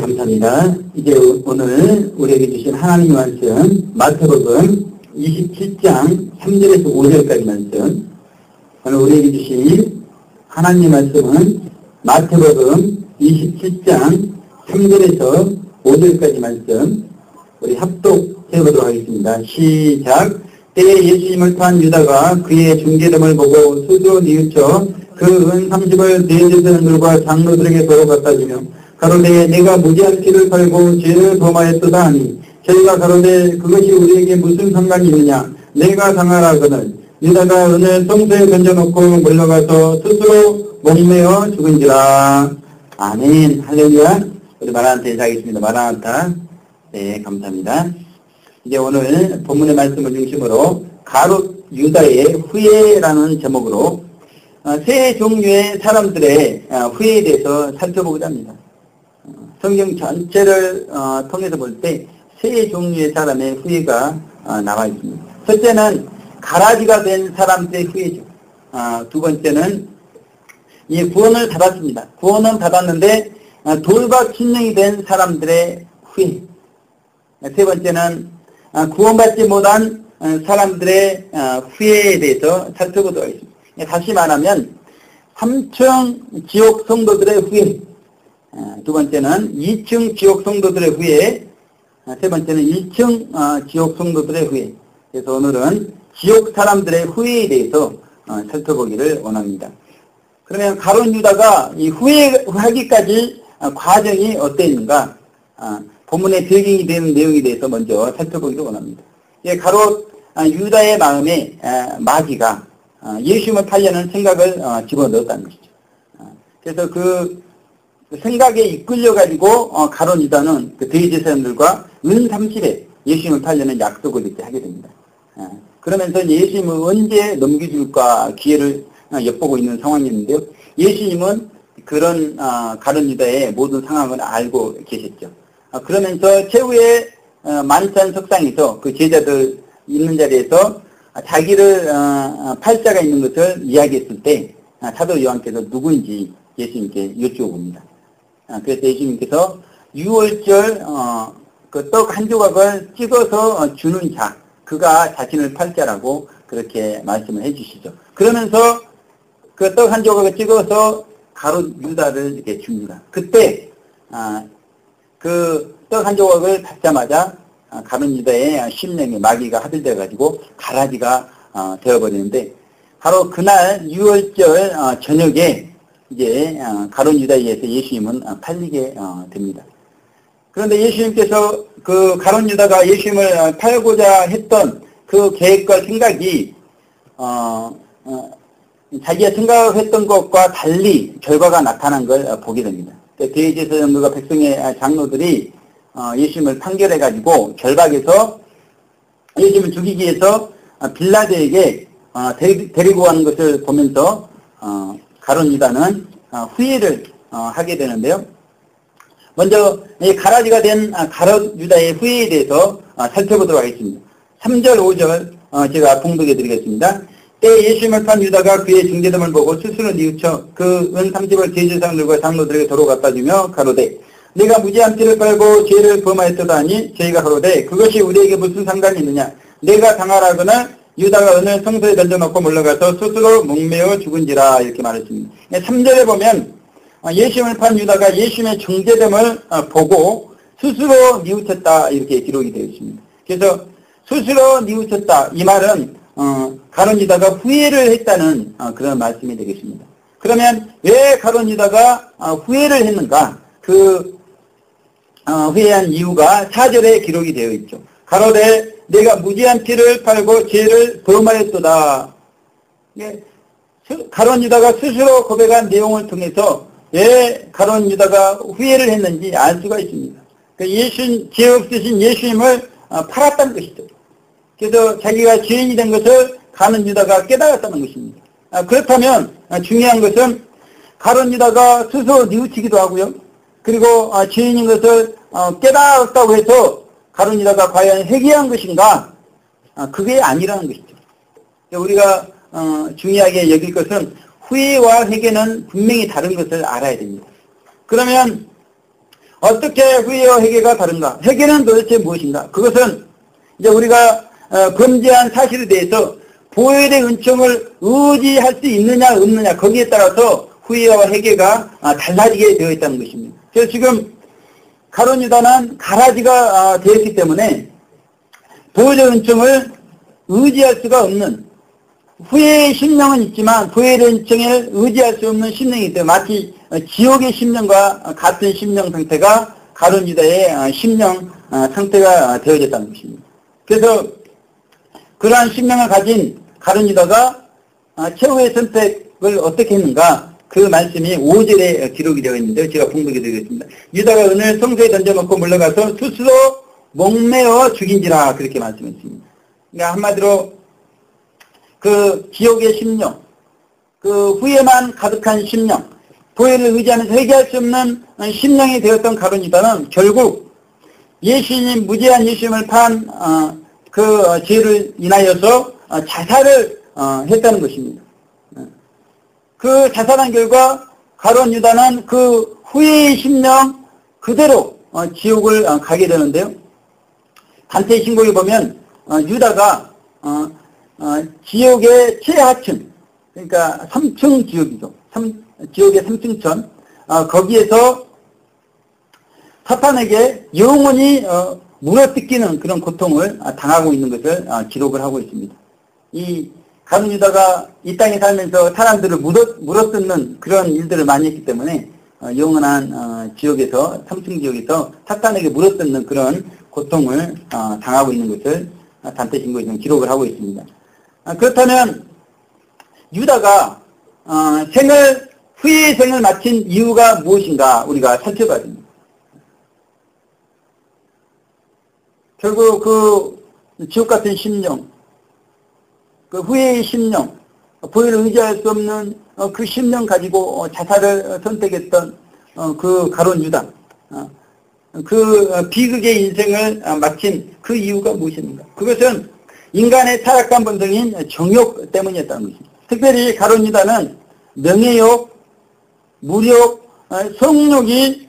감사합니다. 이제 오늘 우리에게 주신 하나님의 말씀, 마태복음 27장 3절에서 5절까지 말씀. 오늘 우리에게 주신 하나님의 말씀은 마태복음 27장 3절에서 5절까지 말씀. 우리 합독해보도록 하겠습니다. 시작. 때에 예수님을 토한 유다가 그의 중재됨을 보고 스스로 뉘우쳐 그 은 30을 대제사장들과 장로들에게 도로 갖다 주며 가로되 내가 무지한 피를 팔고 죄를 범하였도다 하니 저희가 가로되 그것이 우리에게 무슨 상관이 있느냐. 내가 당하라거늘 유다가 은을 성소에 던져놓고 물러가서 스스로 목매어 죽은지라. 아멘. 할렐루야. 우리 마라나타 인사하겠습니다. 마라나타. 네, 감사합니다. 이제 오늘 본문의 말씀을 중심으로 가롯 유다의 후예라는 제목으로 세 종류의 사람들의 후예에 대해서 살펴보고자 합니다. 성경 전체를 통해서 볼 때 세 종류의 사람의 후예가 나와 있습니다. 첫째는 가라지가 된 사람들의 후예죠. 두 번째는 구원을 받았습니다. 구원은 받았는데 돌과 친령이 된 사람들의 후예. 세 번째는 구원받지 못한 사람들의 후예에 대해서 살펴보도록 하겠습니다. 다시 말하면 3층 지옥 성도들의 후예, 두 번째는 2층 지옥 성도들의 후예, 세 번째는 1층 지옥 성도들의 후예. 그래서 오늘은 지옥 사람들의 후예에 대해서 살펴보기를 원합니다. 그러면 가룟 유다가 이 후예하기까지 과정이 어땠는가? 본문의 배경이 되는 내용에 대해서 먼저 살펴보기를 원합니다. 가롯 유다의 마음에 마귀가 예수님을 팔려는 생각을 집어넣었다는 것이죠. 그래서 그 생각에 이끌려가지고 가룟 유다는 그 대제사장들과 은 30에 예수님을 팔려는 약속을 이렇게 하게 됩니다. 그러면서 예수님을 언제 넘겨줄까 기회를 엿보고 있는 상황이었는데요. 예수님은 그런 가룟 유다의 모든 상황을 알고 계셨죠. 그러면서 최후의 만찬 석상에서 그 제자들 있는 자리에서 자기를 팔 자가 있는 것을 이야기했을 때 사도 요한께서 누구인지 예수님께 여쭈어봅니다. 그래서 예수님께서 유월절 그 떡 한 조각을 찍어서 주는 자, 그가 자신을 팔 자라고 그렇게 말씀을 해주시죠. 그러면서 그 떡 한 조각을 찍어서 가롯 유다를 이렇게 줍니다. 그때 그 떡 한 조각을 받자마자 가룟 유다의 심령에 마귀가 합일돼가지고 가라지가 되어버리는데, 바로 그날 유월절 저녁에 이제 가룟 유다에 의해서 예수님은 팔리게 됩니다. 그런데 예수님께서 그 가룟 유다가 예수님을 팔고자 했던 그 계획과 생각이 자기가 생각했던 것과 달리 결과가 나타난 걸 보게 됩니다. 대제사장들과 백성의 장로들이 예수님을 판결해가지고 결박해서 예수님을 죽이기 위해서 빌라도에게 데리고 가는 것을 보면서 가룟 유다는 후회를 하게 되는데요. 먼저 이 가라지가 된 가롯 유다의 후회에 대해서 살펴보도록 하겠습니다. 3절 5절 제가 봉독해 드리겠습니다. 때 예수님을 판 유다가 그의 중재됨을 보고 스스로 뉘우쳐 그 은 30을 대제사장들과 장로들에게 도로 갖다 주며 가로되 내가 무지한 피를 빨고 죄를 범하였도다 하니 저희가 가로되 그것이 우리에게 무슨 상관이 있느냐. 내가 당하라거나 유다가 은을 성소에 던져놓고 물러가서 스스로 목매어 죽은지라. 이렇게 말했습니다. 3절에 보면 예수님을 판 유다가 예수님의 중재됨을 보고 스스로 뉘우쳤다, 이렇게 기록이 되어 있습니다. 그래서 스스로 뉘우쳤다, 이 말은 가룟 유다가 후회를 했다는 그런 말씀이 되겠습니다. 그러면 왜 가룟 유다가 후회를 했는가? 그 후회한 이유가 4절에 기록이 되어 있죠. 가로되 내가 무지한 피를 팔고 죄를 범하였도다. 가룟 유다가 스스로 고백한 내용을 통해서 왜 가룟 유다가 후회를 했는지 알 수가 있습니다. 죄 없으신 예수님을 팔았다는 것이죠. 그래서 자기가 죄인이 된 것을 가룟 유다가 깨달았다는 것입니다. 그렇다면 중요한 것은 가룟 유다가 스스로 뉘우치기도 하고요. 그리고 죄인인 것을 깨달았다고 해서 가룟 유다가 과연 회개한 것인가? 그게 아니라는 것이죠. 우리가 중요하게 여길 것은 후회와 회개는 분명히 다른 것을 알아야 됩니다. 그러면 어떻게 후회와 회개가 다른가? 회개는 도대체 무엇인가? 그것은 이제 우리가 범죄한 사실에 대해서 보혈의 은총을 의지할 수 있느냐 없느냐 거기에 따라서 후회와 회개가 달라지게 되어 있다는 것입니다. 그래서 지금 가룟 유다는 가라지가 되었기 때문에 보혈의 은총을 의지할 수가 없는 후회의 심령은 있지만 보혈의 은총을 의지할 수 없는 심령이기 때문에 마치 지옥의 심령과 같은 심령 상태가 가룟 유다의 심령 상태가 되어졌다는 것입니다. 그래서 그러한 심령을 가진 가룟 유다가 최후의 선택을 어떻게 했는가? 그 말씀이 5절에 기록이 되어 있는데 제가 봉독해 드리겠습니다. 유다가 은을 성소에 던져놓고 물러가서 스스로 목매어 죽인지라 그렇게 말씀했습니다. 그러니까 한마디로 그 지옥의 심령, 그 후회만 가득한 심령, 보혈을 의지하면서 회개할 수 없는 심령이 되었던 가룟 유다는 결국 예수님, 무죄한 예수님을 판 그 죄를 인하여서 자살을 했다는 것입니다. 그 자살한 결과 가룟 유다는 그 후회의 심령 그대로 지옥을 가게 되는데요. 단테의 신곡에 보면 유다가 지옥의 최하층, 그러니까 3층 지옥이죠. 지옥의 3층천 거기에서 사탄에게 영원히 물어뜯기는 그런 고통을 당하고 있는 것을 기록을 하고 있습니다. 이 가룟 유다가 이 땅에 살면서 사람들을 물어뜯는 그런 일들을 많이 했기 때문에 영원한 지옥에서 3층 지옥에서 사탄에게 물어뜯는 그런 고통을 당하고 있는 것을 단테 신고에서는 기록을 하고 있습니다. 그렇다면 유다가 후회의 생을 마친 이유가 무엇인가 우리가 살펴봐야 됩니다. 결국 그 지옥같은 심령, 그 후회의 심령, 보혈을 의지할 수 없는 그 심령 가지고 자살을 선택했던 그 가룟 유다, 그 비극의 인생을 마친 그 이유가 무엇입니까? 그것은 인간의 타락한 본성인 정욕 때문이었다는 것입니다. 특별히 가룟 유다는 명예욕, 무력, 성욕이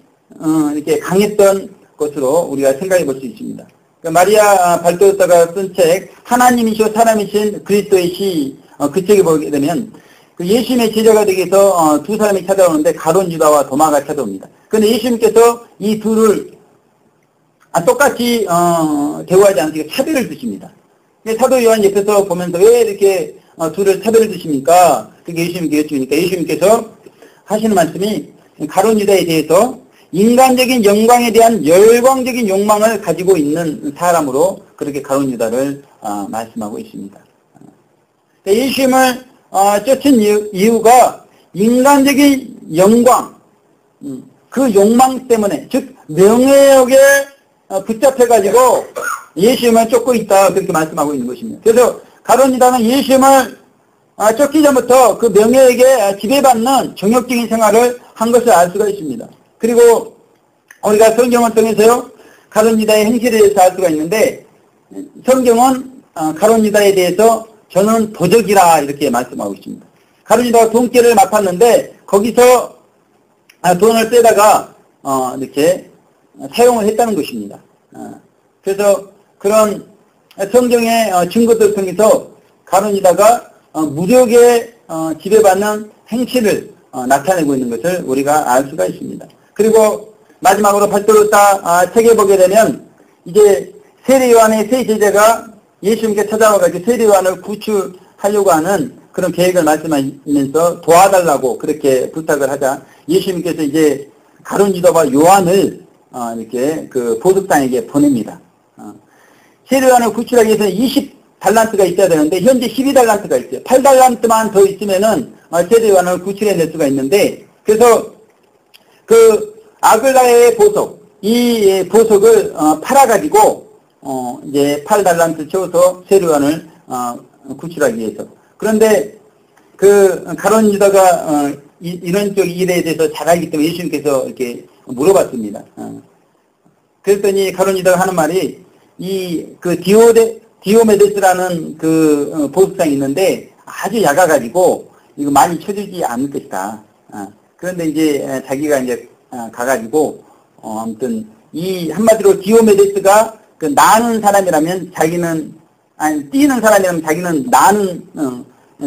이렇게 강했던 것으로 우리가 생각해 볼 수 있습니다. 마리아 발도르타가 쓴 책 하나님이시오 사람이신 그리스도의 시, 그 책에 보게 되면 그 예수님의 제자가 되기 위해서 두 사람이 찾아오는데 가룟 유다와 도마가 찾아옵니다. 그런데 예수님께서 이 둘을 똑같이 대우하지 않으시고 차별을 두십니다. 사도 요한 옆에서 보면서 왜 이렇게 둘을 차별을 두십니까? 그게 예수님께 여쭈니까 예수님께서 하시는 말씀이 가룟 유다에 대해서 인간적인 영광에 대한 열광적인 욕망을 가지고 있는 사람으로 그렇게 가룟 유다를 말씀하고 있습니다. 예수님을 쫓은 이유가 인간적인 영광, 그 욕망 때문에, 즉 명예욕에 붙잡혀가지고 예수님을 쫓고 있다 그렇게 말씀하고 있는 것입니다. 그래서 가룟 유다는 예수님을 쫓기 전부터 그 명예에게 지배받는 정욕적인 생활을 한 것을 알 수가 있습니다. 그리고 우리가 성경을 통해서요 가룟 유다의 행실에 대해서 알 수가 있는데 성경은 가룟 유다에 대해서 저는 도적이라 이렇게 말씀하고 있습니다. 가룟 유다가 돈깨를 맡았는데 거기서 돈을 떼다가 이렇게 사용을 했다는 것입니다. 그래서 그런 성경의 증거들을 통해서 가룟 유다가 무력에 지배받는 행실을 나타내고 있는 것을 우리가 알 수가 있습니다. 그리고 마지막으로 발도르타 책에 보게 되면 이제 세례 요한의 세 제자가 예수님께 찾아와가지고 세례 요한을 구출하려고 하는 그런 계획을 말씀하면서 도와달라고 그렇게 부탁을 하자 예수님께서 이제 가룟 유다와 요한을 이렇게 그 보석당에게 보냅니다. 세례 요한을 구출하기 위해서는 20달란트가 있어야 되는데 현재 12달란트가 있어요. 8달란트만 더 있으면은 세례 요한을 구출해낼 수가 있는데 그래서 그 아글라의 보석, 이 보석을 팔아가지고 이제 8달란트 채워서 세례 요한을 구출하기 위해서. 그런데 그 가룟 유다가 이런 쪽 일에 대해서 잘 알기 때문에 예수님께서 이렇게 물어봤습니다. 그랬더니 가룟 유다가 하는 말이 그 디오메데스라는 그 보석상이 있는데 아주 얕아가지고 이거 많이 쳐주지 않을 것이다. 그런데 이제 자기가 이제 가가지고 아무튼 이 한마디로 디오메데스가 그 나는 사람이라면 자기는 뛰는 사람이라면 자기는 나는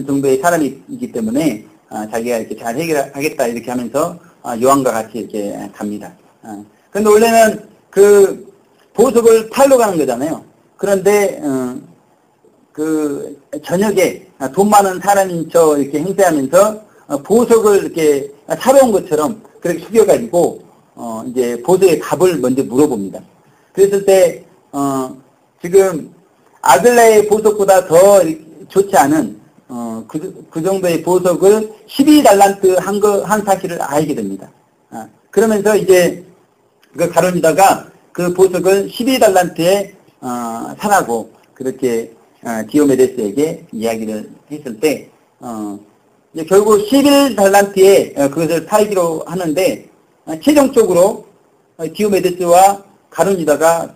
정도의 사람이기 때문에 자기가 이렇게 잘 해결하겠다 이렇게 하면서 요한과 같이 이렇게 갑니다. 근데 원래는 그 보석을 팔러 가는 거잖아요. 그런데 그 저녁에 돈 많은 사람인 척 이렇게 행세하면서 보석을 이렇게 사러 온 것처럼 그렇게 숙여가지고 이제 보석의 값을 먼저 물어봅니다. 그랬을 때 지금 아글라의 보석보다 더 좋지 않은 그 정도의 보석을 12달란트 한 사실을 알게 됩니다. 그러면서 이제 그 가론유다가 그 보석을 12달란트에 사라고 그렇게 디오메데스에게 이야기를 했을 때 이제 결국 11달란트에 그것을 팔기로 하는데 최종적으로 디오메데스와 가론유다가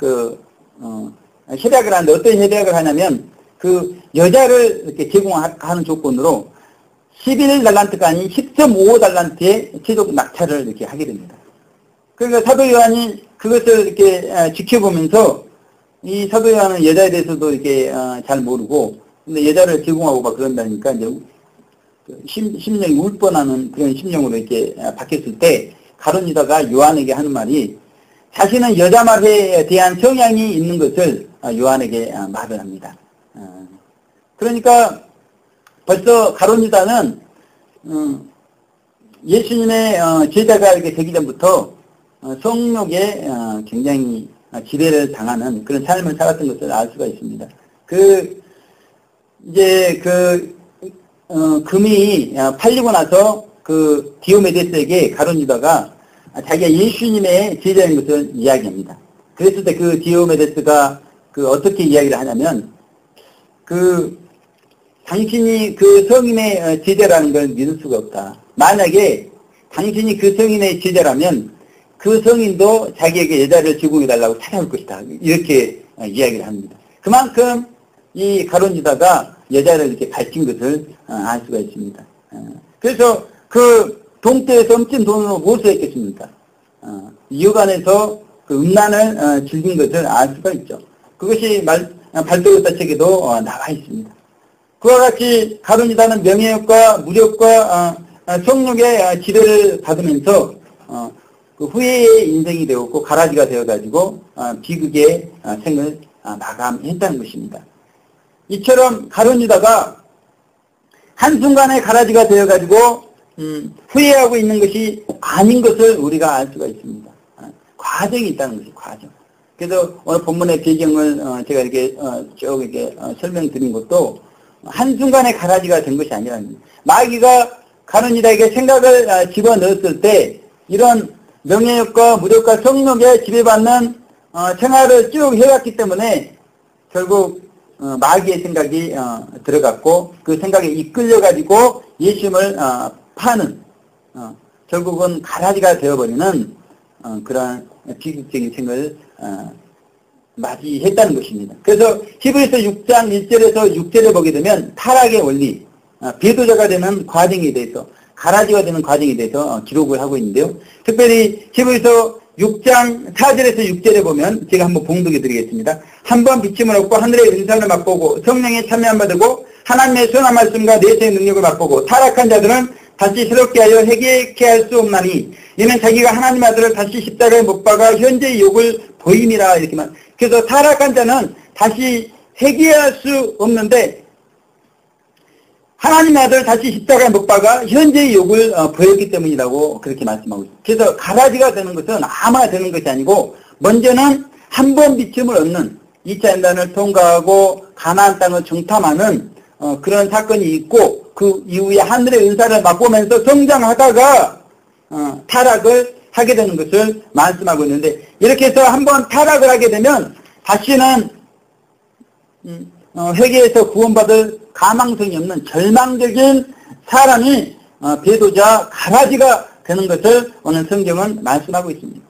협약을 하는데 어떤 협약을 하냐면 그 여자를 이렇게 제공하는 조건으로 11달란트가 아닌 10.5달란트의 최종 낙찰을 이렇게 하게 됩니다. 그러니까 사도 요한이 그것을 이렇게 지켜보면서 이 사도 요한은 여자에 대해서도 이렇게 잘 모르고 근데 여자를 제공하고 막 그런다니까 이제 심령이 울 뻔하는 그런 심령으로 이렇게 바뀌었을 때 가론유다가 요한에게 하는 말이 자신은 여자 말에 대한 성향이 있는 것을 요한에게 말을 합니다. 그러니까 벌써 가론유다는 예수님의 제자가 이렇게 되기 전부터 성욕에 굉장히 지배를 당하는 그런 삶을 살았던 것을 알 수가 있습니다. 이제 금이 팔리고 나서 그 디오메데스에게 가론유다가 자기가 예수님의 제자인 것을 이야기합니다. 그랬을 때 그 디오메데스가 어떻게 이야기를 하냐면 당신이 그 성인의 제자라는 걸 믿을 수가 없다. 만약에 당신이 그 성인의 제자라면 그 성인도 자기에게 여자를 제공해달라고 찾아올 것이다. 이렇게 이야기를 합니다. 그만큼 이 가론유다가 여자를 이렇게 밝힌 것을 알 수가 있습니다. 그래서 그 동태에서 훔친 돈으로 무엇을 했겠습니까? 이어간에서 그 음란을 즐긴 것을 알 수가 있죠. 그것이 발도르다 책에도 나와 있습니다. 그와 같이 가론유다는 명예욕과 무력과 성욕의 지배를 받으면서 그 후회의 인생이 되었고 가라지가 되어가지고 비극의 생을 마감했다는 것입니다. 이처럼 가론유다가 한순간에 가라지가 되어가지고 후회하고 있는 것이 아닌 것을 우리가 알 수가 있습니다. 과정이 있다는 것이 과정. 그래서 오늘 본문의 배경을 제가 이렇게 쭉 이렇게 설명드린 것도 한순간에 가라지가 된 것이 아니라는 마귀가 가론유다에게 생각을 집어넣었을 때 이런 명예욕과 무력과 성욕에 지배받는 생활을 쭉 해왔기 때문에 결국 마귀의 생각이 들어갔고 그 생각에 이끌려가지고 예수님을 파는 결국은 가라지가 되어버리는 그러한 비극적인 생을 맞이했다는 것입니다. 그래서 히브리서 6장 1절에서 6절에 보게 되면 타락의 원리, 배도자가 되는 과정에 대해서 가라지가 되는 과정에 대해서 기록을 하고 있는데요. 특별히 히브리서 6장 4절에서 6절에 보면 제가 한번 봉독해 드리겠습니다. 한번 비침을 얻고 하늘의 은사를 맛보고 성령에 참여한 바 되고 하나님의 선한 말씀과 내세의 능력을 맛보고 타락한 자들은 다시 새롭게 하여 회개케 할 수 없나니 이는 자기가 하나님의 아들을 다시 십자가에 못 박아 현재의 욕을 보임이라 이렇게만. 그래서 타락한 자는 다시 회개할 수 없는데 하나님의 아들을 다시 십자가에 못 박아 현재의 욕을 보였기 때문이라고 그렇게 말씀하고 있습니다. 그래서 가라지가 되는 것은 아무나 되는 것이 아니고 먼저는 한 번 비침을 얻는 2차 연단을 통과하고 가나안 땅을 정탐하는 그런 사건이 있고 그 이후에 하늘의 은사를 맛보면서 성장하다가 타락을 하게 되는 것을 말씀하고 있는데 이렇게 해서 한번 타락을 하게 되면 다시는 회개에서 구원받을 가망성이 없는 절망적인 사람이 배도자 가라지가 되는 것을 오늘 성경은 말씀하고 있습니다.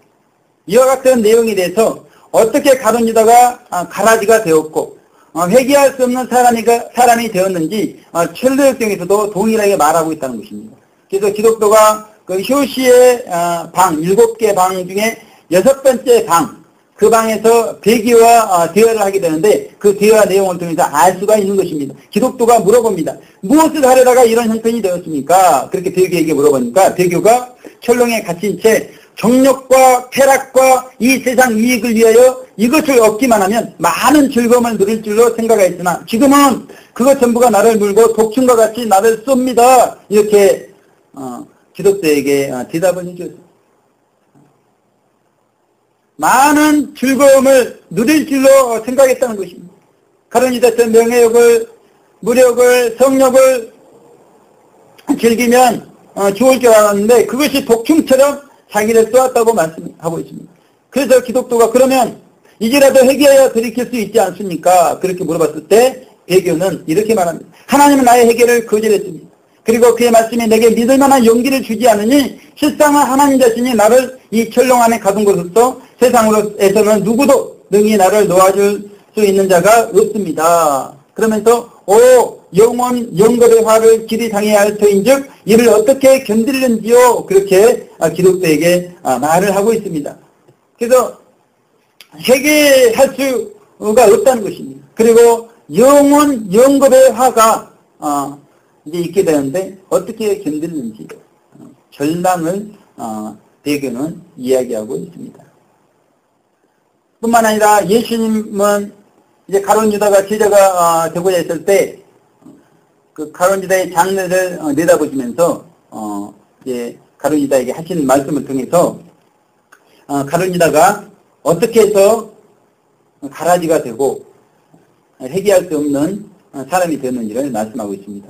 이와 같은 내용에 대해서 어떻게 가론유다가 가라지가 되었고 회개할 수 없는 사람이 되었는지 철로역정에서도 동일하게 말하고 있다는 것입니다. 그래서 기독교가 그 효시의 방, 7개 방 중에 6번째 방, 그 방에서 배기와 대화를 하게 되는데 그 대화 내용을 통해서 알 수가 있는 것입니다. 기독도가 물어봅니다. 무엇을 하려다가 이런 형편이 되었습니까? 그렇게 배교에게 물어보니까 배교가 철렁에 갇힌 채 정력과 쾌락과 이 세상 이익을 위하여 이것을 얻기만 하면 많은 즐거움을 누릴 줄로 생각하였으나 지금은 그것 전부가 나를 물고 독충과 같이 나를 쏩니다. 이렇게 기독도에게 대답을 해주었습니다. 많은 즐거움을 누릴 줄로 생각했다는 것입니다. 가론유다처럼 명예욕을, 무력을, 성욕을 즐기면 좋을 줄 알았는데 그것이 독충처럼 자기를 쏘았다고 말씀하고 있습니다. 그래서 기독도가 그러면 이제라도 회개하여 돌이킬 수 있지 않습니까? 그렇게 물어봤을 때 배교는 이렇게 말합니다. 하나님은 나의 회개를 거절했습니다. 그리고 그의 말씀이 내게 믿을 만한 용기를 주지 않으니 실상은 하나님 자신이 나를 이 철렁 안에 가둔 것으로서 세상으로에서는 누구도 능히 나를 놓아줄 수 있는 자가 없습니다. 그러면서 영원 영겁의 화를 길이 당해야 할 터인즉 이를 어떻게 견딜는지요? 그렇게 기독도에게 말을 하고 있습니다. 그래서 회개할 수가 없다는 것입니다. 그리고 영원 영겁의 화가 이제 있게 되는데 어떻게 견딜는지 절망을 배교는 이야기하고 있습니다. 뿐만 아니라 예수님은 이제 가룟 유다가 제자가 되고자 했을 때 그 가룟 유다의 장례를 내다보시면서 이제 가룟 유다에게 하신 말씀을 통해서 가룟 유다가 어떻게 해서 가라지가 되고 회개할 수 없는 사람이 되었는지를 말씀하고 있습니다.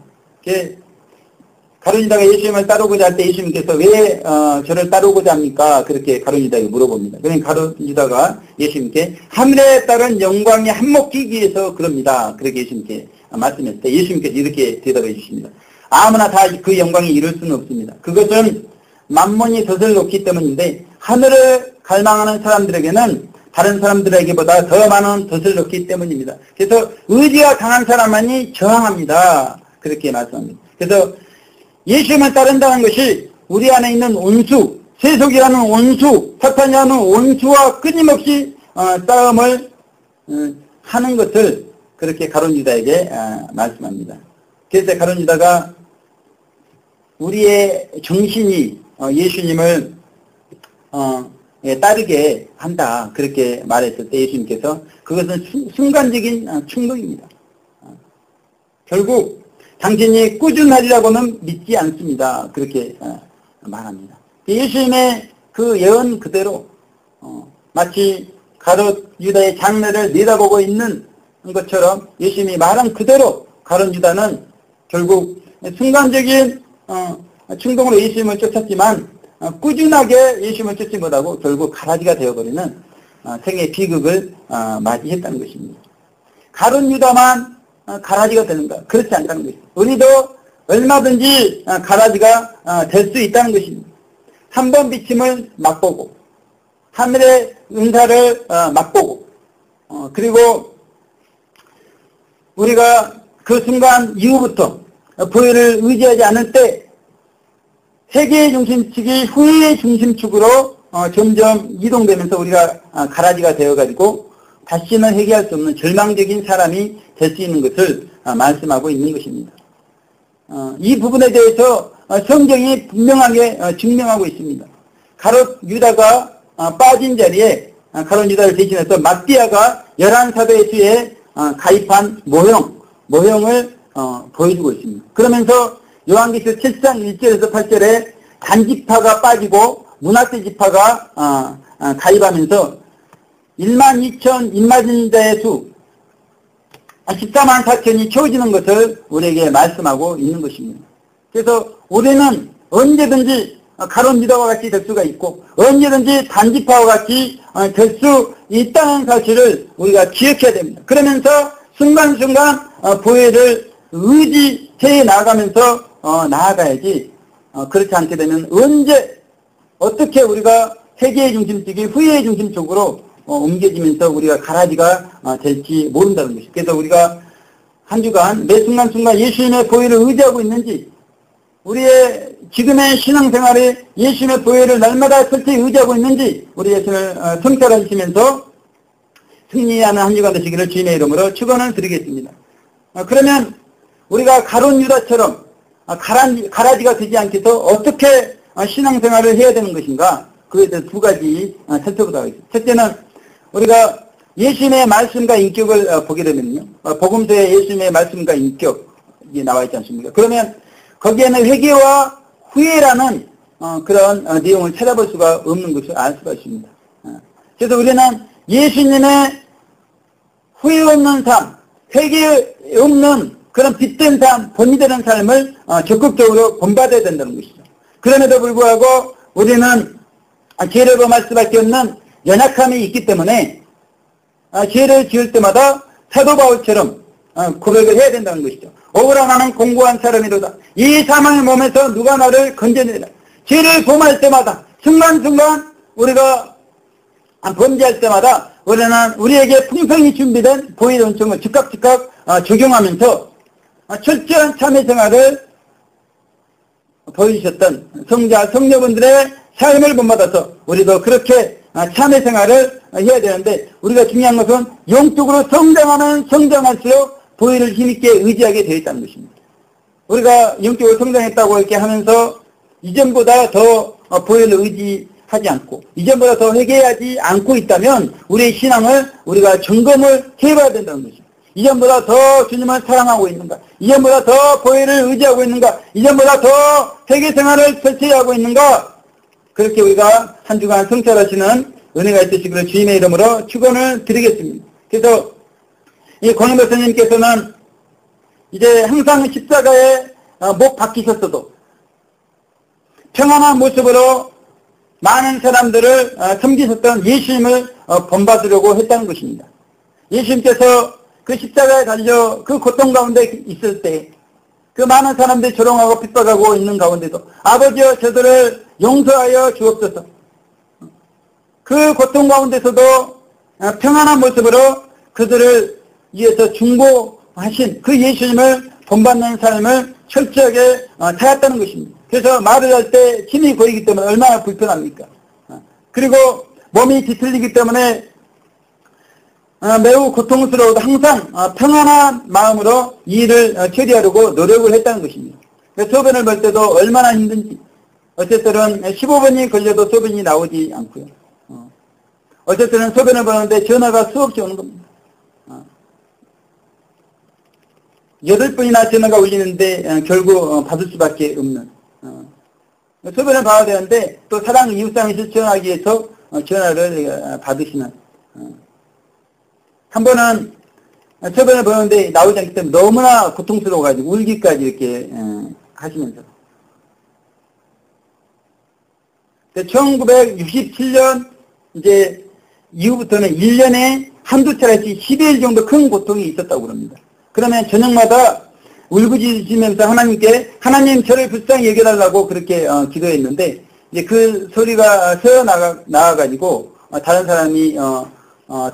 가룟 유다가 예수님을 따르고자 할 때 예수님께서 왜 저를 따르고자 합니까? 그렇게 가룟 유다에게 물어봅니다. 그러니까 가룟 유다가 예수님께 하늘에 따른 영광에 한몫하기 위해서 그럽니다. 그렇게 예수님께 말씀했을 때 예수님께서 이렇게 대답해 주십니다. 아무나 다 그 영광에 이룰 수는 없습니다. 그것은 만몬이 덫을 놓기 때문인데 하늘을 갈망하는 사람들에게는 다른 사람들에게보다 더 많은 덫을 놓기 때문입니다. 그래서 의지가 강한 사람만이 저항합니다. 그렇게 말씀합니다. 그래서 예수님을 따른다는 것이 우리 안에 있는 온수, 세속이라는 온수, 사탄이라는 온수와 끊임없이 싸움을 하는 것을 그렇게 가룟 유다에게 말씀합니다. 그래서 가룟 유다가 우리의 정신이 예수님을 따르게 한다 그렇게 말했을 때 예수님께서 그것은 순간적인 충동입니다. 결국 당신이 꾸준하리라고는 믿지 않습니다. 그렇게 말합니다. 예수님의 그 예언 그대로 마치 가룟 유다의 장례를 내다보고 있는 것처럼 예수님이 말한 그대로 가룟 유다는 결국 순간적인 충동으로 예수님을 쫓았지만 꾸준하게 예수님을 쫓지 못하고 결국 가라지가 되어버리는 생의 비극을 맞이했다는 것입니다. 가룟 유다만 가라지가 되는가? 그렇지 않다는 것입니다. 우리도 얼마든지 가라지가 될 수 있다는 것입니다. 한 번 비침을 맛보고 하늘의 은사를 맛보고 그리고 우리가 그 순간 이후부터 보혈을 의지하지 않을 때 세계의 중심축이 후회의 중심축으로 점점 이동되면서 우리가 가라지가 되어가지고 다시는 회개할 수 없는 절망적인 사람이 될 수 있는 것을 말씀하고 있는 것입니다. 이 부분에 대해서 성경이 분명하게 증명하고 있습니다. 가룟 유다가 빠진 자리에 가룟 유다를 대신해서 마띠아가 11사도의 수에 가입한 모형을 보여주고 있습니다. 그러면서 요한계시록 7장 1절에서 8절에 단지파가 빠지고 문하세 지파가 가입하면서 12,000 입맞은 자의 수 14만 4천이 채워지는 것을 우리에게 말씀하고 있는 것입니다. 그래서 우리는 언제든지 가룟 유다와 같이 될 수가 있고 언제든지 단지파와 같이 될 수 있다는 사실을 우리가 기억해야 됩니다. 그러면서 순간순간 보혈을 의지해 나가면서 나아가야지 그렇지 않게 되면 언제 어떻게 우리가 회개의 중심축이 후회의 중심축으로 옮겨지면서 우리가 가라지가 될지 모른다는 것이죠. 그래서 우리가 한 주간 매 순간순간 예수님의 보혈을 의지하고 있는지 우리의 지금의 신앙생활에 예수님의 보혈을 날마다 철저히 의지하고 있는지 우리 예수님을 성찰하시면서 승리하는 한 주간 되시기를 주님의 이름으로 축원을 드리겠습니다. 그러면 우리가 가룟 유다처럼 가라지가 되지 않게 해서 어떻게 신앙생활을 해야 되는 것인가, 그에 대해서 두 가지 살펴보도록 하겠습니다. 첫째는 우리가 예수님의 말씀과 인격을 보게 되면요, 복음서에 예수님의 말씀과 인격이 나와 있지 않습니까? 그러면 거기에는 회개와 후회라는 그런 내용을 찾아볼 수가 없는 것을 알 수가 있습니다. 그래서 우리는 예수님의 후회 없는 삶, 회개 없는 그런 빛된 삶, 본이 되는 삶을 적극적으로 본받아야 된다는 것이죠. 그럼에도 불구하고 우리는 죄를 범할 수밖에 없는 연약함이 있기 때문에 죄를 지을 때마다 사도 바울처럼 고백을 해야 된다는 것이죠. 억울한 나는 공고한 사람이로다. 이 사망의 몸에서 누가 나를 건져내라. 죄를 범할 때마다 순간순간 우리가 범죄할 때마다 우리는 우리에게 풍성히 준비된 보혈 은총을 즉각 적용하면서 철저한 참회 생활을 보여주셨던 성자, 성녀분들의 삶을 본받아서 우리도 그렇게 참회 생활을 해야 되는데, 우리가 중요한 것은 영적으로 성장할수록 보혈을 힘있게 의지하게 되어 있다는 것입니다. 우리가 영적으로 성장했다고 이렇게 하면서 이전보다 더 보혈을 의지하지 않고 이전보다 더 회개하지 않고 있다면 우리의 신앙을 우리가 점검을 해봐야 된다는 것입니다. 이전보다 더 주님을 사랑하고 있는가? 이전보다 더 보혈을 의지하고 있는가? 이전보다 더 회개 생활을 철저히 하고 있는가? 그렇게 우리가 한 주간 성찰하시는 은혜가 있으시기를 주님의 이름으로 축원을 드리겠습니다. 그래서 이 권영배 선생님께서는 이제 항상 십자가에 못 박히셨어도 평안한 모습으로 많은 사람들을 섬기셨던 예수님을 본받으려고 했다는 것입니다. 예수님께서 그 십자가에 달려 그 고통 가운데 있을 때 그 많은 사람들이 조롱하고 핍박하고 있는 가운데도 아버지여 저들을 용서하여 주옵소서. 그 고통 가운데서도 평안한 모습으로 그들을 위해서 중보하신 그 예수님을 본받는 삶을 철저하게 살았다는 것입니다. 그래서 말을 할 때 힘이 고이기 때문에 얼마나 불편합니까? 그리고 몸이 뒤틀리기 때문에 매우 고통스러워도 항상 평안한 마음으로 이 일을 처리하려고 노력을 했다는 것입니다. 소변을 볼 때도 얼마나 힘든지, 어쨌든 15분이 걸려도 소변이 나오지 않고요. 어쨌든 소변을 보는데 전화가 수없이 오는 겁니다. 8번이나 전화가 울리는데 결국 받을 수밖에 없는, 소변을 봐야 되는데 또 사랑 이웃상을 실천하기 위해서 전화를 받으시는, 한 번은 소변을 보는데 나오지 않기 때문에 너무나 고통스러워가지고 울기까지 이렇게 하시면서, 1967년 이제 이후부터는 1년에 한두 차례씩 12일 정도 큰 고통이 있었다고 그럽니다. 그러면 저녁마다 울부짖으면서 하나님께, 하나님 저를 불쌍히 여겨달라고 그렇게 기도했는데, 이제 그 소리가 새어 나와가지고 다른 사람이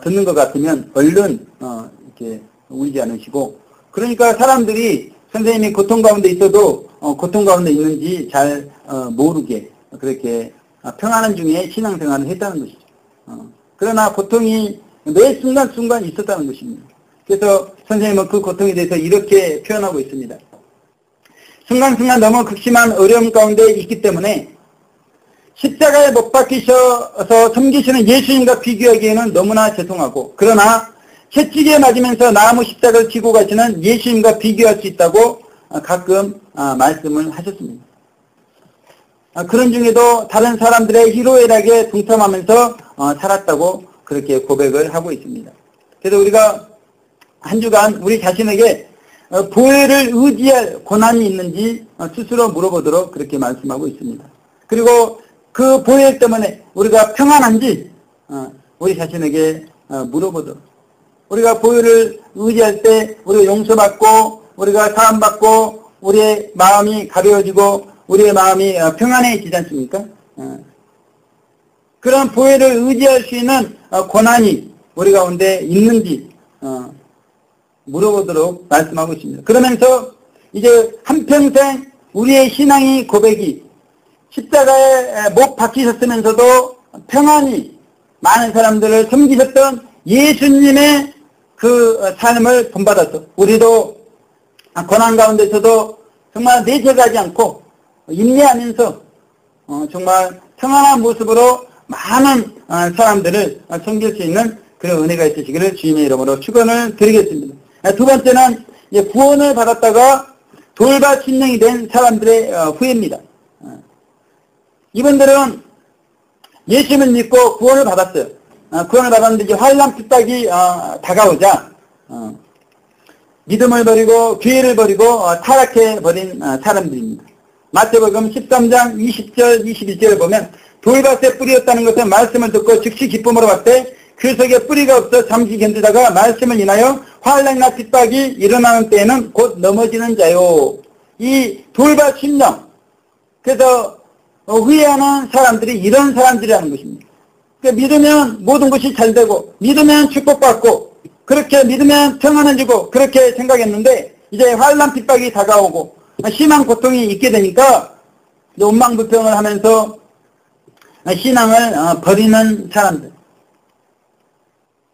듣는 것 같으면 얼른 이렇게 울지 않으시고, 그러니까 사람들이 선생님이 고통 가운데 있어도 고통 가운데 있는지 잘 모르게 그렇게 평안한 중에 신앙생활을 했다는 것이죠. 그러나 고통이 매 순간순간 있었다는 것입니다. 그래서 선생님은 그 고통에 대해서 이렇게 표현하고 있습니다. 순간순간 너무 극심한 어려움 가운데 있기 때문에 십자가에 못 박히셔서 섬기시는 예수님과 비교하기에는 너무나 죄송하고, 그러나 채찍에 맞으면서 나무 십자가를 지고 가시는 예수님과 비교할 수 있다고 가끔 말씀을 하셨습니다. 그런 중에도 다른 사람들의 희로애락에 동참하면서 살았다고 그렇게 고백을 하고 있습니다. 그래서 우리가 한 주간 우리 자신에게 보혈을 의지할 고난이 있는지 스스로 물어보도록 그렇게 말씀하고 있습니다. 그리고 그 보혈 때문에 우리가 평안한지 우리 자신에게 물어보도록, 우리가 보혈을 의지할 때 우리가 용서받고 우리가 사함받고 우리의 마음이 가벼워지고 우리의 마음이 평안해지지 않습니까? 그런 보혈을 의지할 수 있는 고난이 우리 가운데 있는지 물어보도록 말씀하고 있습니다. 그러면서 이제 한평생 우리의 신앙의 고백이 십자가에 못 박히셨으면서도 평안히 많은 사람들을 섬기셨던 예수님의 그 삶을 본받아서 우리도 고난 가운데서도 정말 내색하지 않고 인내하면서 정말 평안한 모습으로 많은 사람들을 섬길 수 있는 그런 은혜가 있으시기를 주님의 이름으로 축원을 드리겠습니다. 두 번째는 구원을 받았다가 돌밭 심령이 된 사람들의 후회입니다. 이분들은 예수님을 믿고 구원을 받았어요. 구원을 받았는데 이제 환난 핍박이 다가오자 믿음을 버리고 교회를 버리고 타락해버린 사람들입니다. 마태복음 13장 20절 21절을 보면 돌밭에 뿌리였다는 것은 말씀을 듣고 즉시 기쁨으로 왔되 그 속에 뿌리가 없어 잠시 견디다가 말씀을 인하여 환난이나 핍박이 일어나는 때에는 곧 넘어지는 자요. 이 돌밭 심령, 그래서 후회하는 사람들이 이런 사람들이라는 것입니다. 그러니까 믿으면 모든 것이 잘 되고 믿으면 축복받고 그렇게 믿으면 평안해지고 그렇게 생각했는데 이제 환난 핍박이 다가오고 심한 고통이 있게 되니까 원망불평을 하면서 신앙을 버리는 사람들,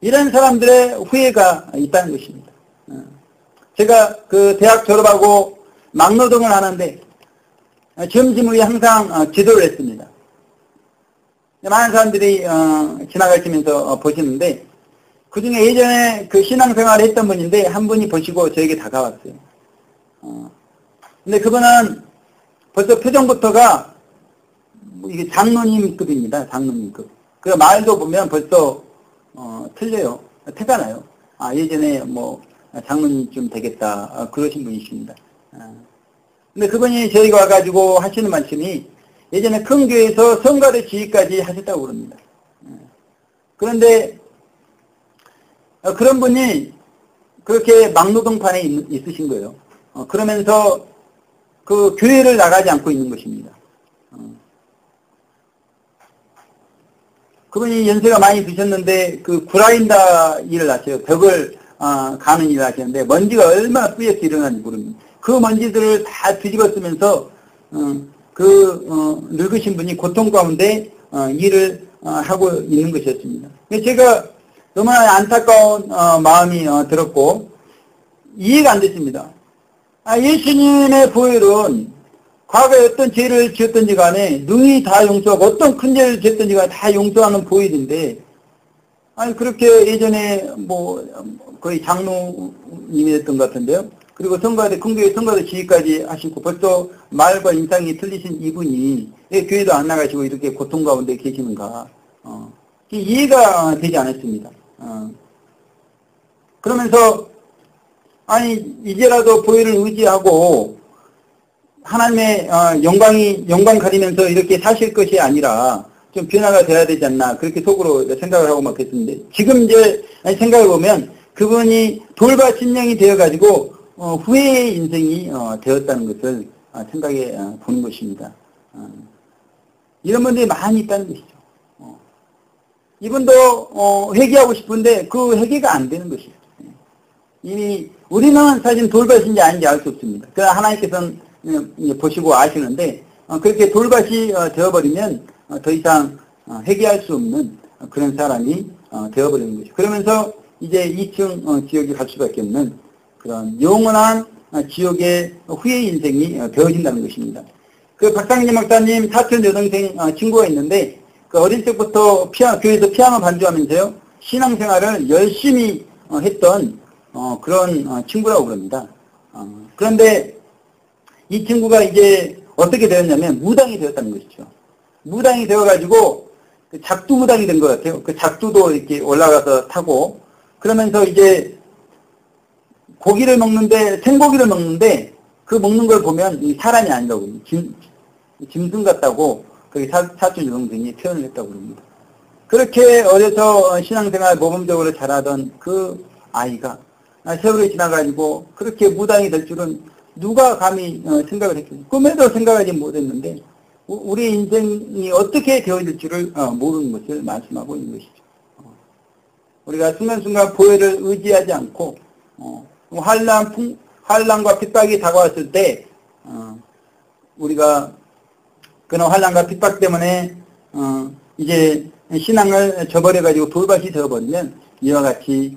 이런 사람들의 후회가 있다는 것입니다. 제가 그 대학 졸업하고 막노동을 하는데 점심 후에 항상 기도를 했습니다. 많은 사람들이 지나가시면서 보시는데 그 중에 예전에 그 신앙생활을 했던 분인데 한 분이 보시고 저에게 다가왔어요. 근데 그분은 벌써 표정부터가 이게 장로님급입니다. 장로님급. 그 말도 보면 벌써 틀려요. 태가 나요. 예전에 뭐 장로님 좀 되겠다 그러신 분이십니다. 근데 그분이 저희가 와가지고 하시는 말씀이 예전에 큰 교회에서 성가대 지휘까지 하셨다고 그럽니다. 그런데 그런 분이 그렇게 막노동판에 있으신 거예요. 그러면서 그 교회를 나가지 않고 있는 것입니다. 그분이 연세가 많이 드셨는데 그 구라인다 일을 하세요. 벽을 가는 일을 하시는데 먼지가 얼마나 뿌옇게 일어나는지 모릅니다. 그 먼지들을 다 뒤집어 쓰면서 늙으신 분이 고통 가운데 일을 하고 있는 것이었습니다. 제가 너무나 안타까운 마음이 들었고 이해가 안 됐습니다. 예수님의 보혈은 과거에 어떤 죄를 지었던지 간에 능히 다 용서하고 어떤 큰 죄를 지었던지 간에 다 용서하는 보혈인데 그렇게 예전에 뭐 거의 장로님이었던 것 같은데요. 그리고 성가대, 큰교회 성가대 지휘까지 하시고 벌써 말과 인상이 틀리신 이분이 왜 교회도 안 나가시고 이렇게 고통 가운데 계시는가. 이해가 되지 않았습니다. 그러면서 이제라도 보혈을 의지하고 하나님의 영광 가리면서 이렇게 사실 것이 아니라 좀 변화가 돼야 되지 않나 그렇게 속으로 생각을 하고 막 했는데 지금 이제 생각해 보면 그분이 돌밭 심령이 되어가지고 후회의 인생이 되었다는 것을 생각해 보는 것입니다. 이런 분들이 많이 있다는 것이죠. 이분도 회개하고 싶은데 그 회개가 안 되는 것이죠. 이미 우리는 사실 돌밭인지 아닌지 알 수 없습니다. 그러나 하나님께서는 보시고 아시는데 그렇게 돌밭이 되어버리면 더 이상 회개할 수 없는 그런 사람이 되어버리는 것이죠. 그러면서 이제 2층 지역에 갈 수밖에 없는 그런 영원한 지옥의 후회 인생이 되어진다는 것입니다. 그 박상진 목사님 사촌 여동생 친구가 있는데 그 어릴 때부터 교회에서 피아노 반주하면서요 신앙생활을 열심히 했던 그런 친구라고 그럽니다. 그런데 이 친구가 이제 어떻게 되었냐면 무당이 되었다는 것이죠. 무당이 되어가지고 작두 무당이 된 것 같아요. 그 작두도 이렇게 올라가서 타고 그러면서 이제 고기를 먹는데 생고기를 먹는데 그 먹는 걸 보면 이 사람이 아니라고 짐승 같다고 거기 사촌 여동생이 표현을 했다고 그럽니다. 그렇게 어려서 신앙생활 모범적으로 자라던 그 아이가 세월이 지나가지고 그렇게 무당이 될 줄은 누가 감히 생각을 했겠어요. 꿈에도 생각하지 못했는데 우리 인생이 어떻게 되어질 줄을 모르는 것을 말씀하고 있는 것이죠. 우리가 순간순간 보혈을 의지하지 않고 환난과 핍박이 다가왔을 때 우리가 그런 환난과 핍박 때문에 이제 신앙을 저버려가지고 돌밭이 되어버리면 이와 같이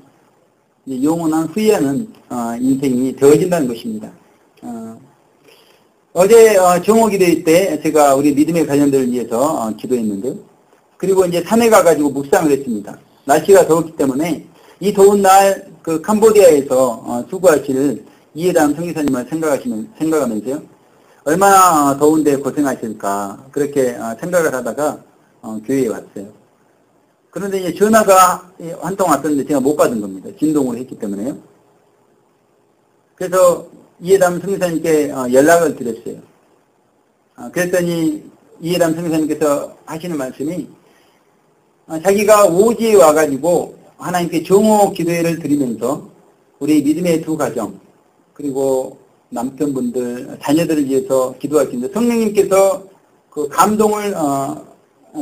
영원한 후회하는 인생이 되어진다는 것입니다. 어제 정오기도회 때 제가 우리 믿음의 가정들을 위해서 기도했는데요. 그리고 이제 산에 가가지고 묵상을 했습니다. 날씨가 더웠기 때문에 이 더운 날 그 캄보디아에서 수고하실 이해담 선교사님을 생각하면서요. 얼마나 더운데 고생하실까 그렇게 생각을 하다가 교회에 왔어요. 그런데 이제 전화가 한 통 왔었는데 제가 못 받은 겁니다. 진동으로 했기 때문에요. 그래서 이해담 선교사님께 연락을 드렸어요. 그랬더니 이해담 선교사님께서 하시는 말씀이 자기가 오지에 와가지고 하나님께 정오 기도회를 드리면서 우리 믿음의 두 가정 그리고 남편분들 자녀들을 위해서 기도하시는데 성령님께서 그 감동을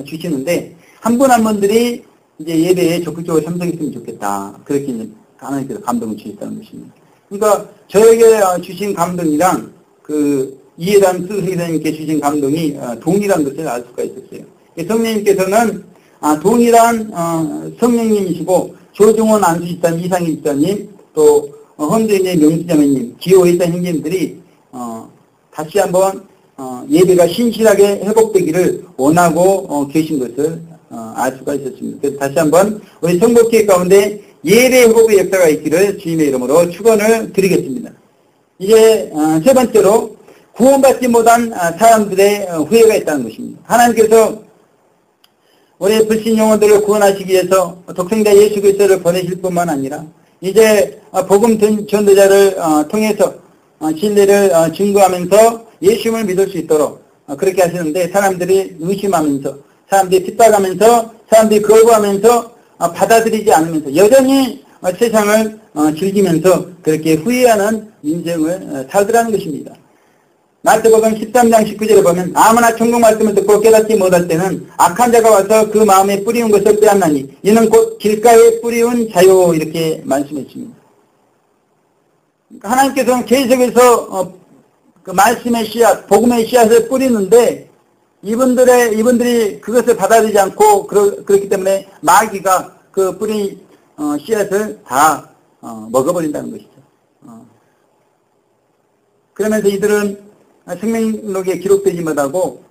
주시는데 한 분 한 분들이 이제 예배에 적극적으로 참석했으면 좋겠다. 그렇게 하나님께서 감동을 주셨다는 것입니다. 그러니까 저에게 주신 감동이랑 그 이해담 선교사님께 주신 감동이 동일한 것을 알 수가 있었어요. 성령님께서는 동일한 성령님이시고 조중원 안수집사님, 이상희 집사님, 또 헌재인의 명수자매님, 기호회사 형제님들이 다시 한번 예배가 신실하게 회복되기를 원하고 계신 것을 알 수가 있었습니다. 그래서 다시 한번 우리 성복회 가운데 예배 회복의 역사가 있기를 주님의 이름으로 축원을 드리겠습니다. 이제 세 번째로 구원받지 못한 사람들의 후회가 있다는 것입니다. 하나님께서 우리 불신 영혼들을 구원하시기 위해서 독생자 예수 그리스도를 보내실 뿐만 아니라 이제 복음 전도자를 통해서 진리를 증거하면서 예수님을 믿을 수 있도록 그렇게 하시는데 사람들이 의심하면서 사람들이 핍박하면서 사람들이 거부하면서 받아들이지 않으면서 여전히 세상을 즐기면서 그렇게 후회하는 인생을 살더라는 것입니다. 마태복음 13장 19절에 보면 아무나 천국 말씀을 듣고 깨닫지 못할 때는 악한 자가 와서 그 마음에 뿌리운 것을 빼앗나니 이는 곧 길가에 뿌리운 자요 이렇게 말씀했습니다. 하나님께서는 계속해서 그 말씀의 씨앗, 복음의 씨앗을 뿌리는데 이분들이 그것을 받아들이지 않고 그렇기 때문에 마귀가 그 뿌린 씨앗을 다 먹어버린다는 것이죠. 그러면서 이들은 생명록에 기록되지 못하고